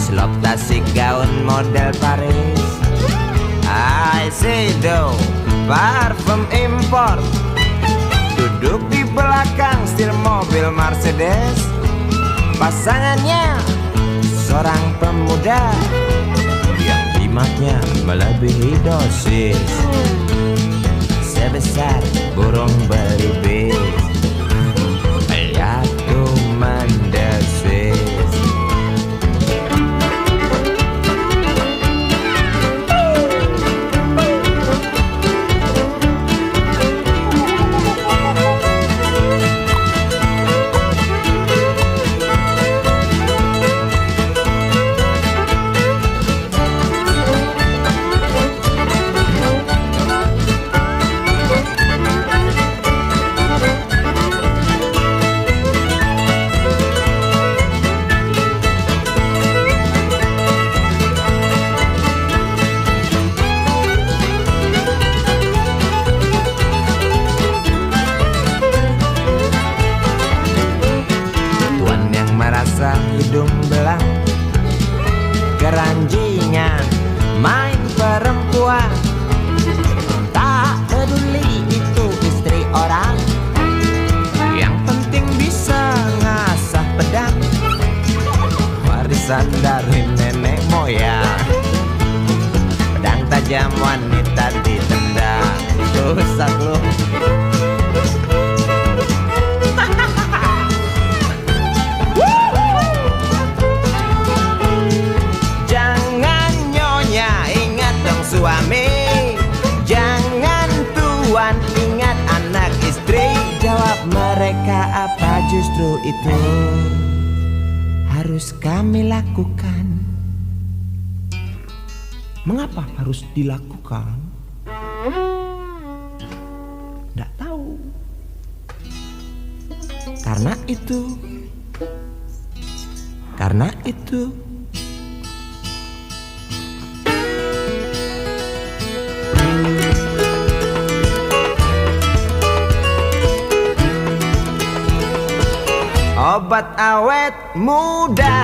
Selop tasik gaun model Paris, Shiseido parfum impor, duduk di belakang setir mobil Mercedes. Pasangannya seorang pemuda yang jimatnya melebihi dosis, sebesar burung belibis. Aku mendesis. istri, jawab mereka apa justru itu harus kami lakukan. Mengapa harus dilakukan? Nggak tahu. Karena itu obat awet muda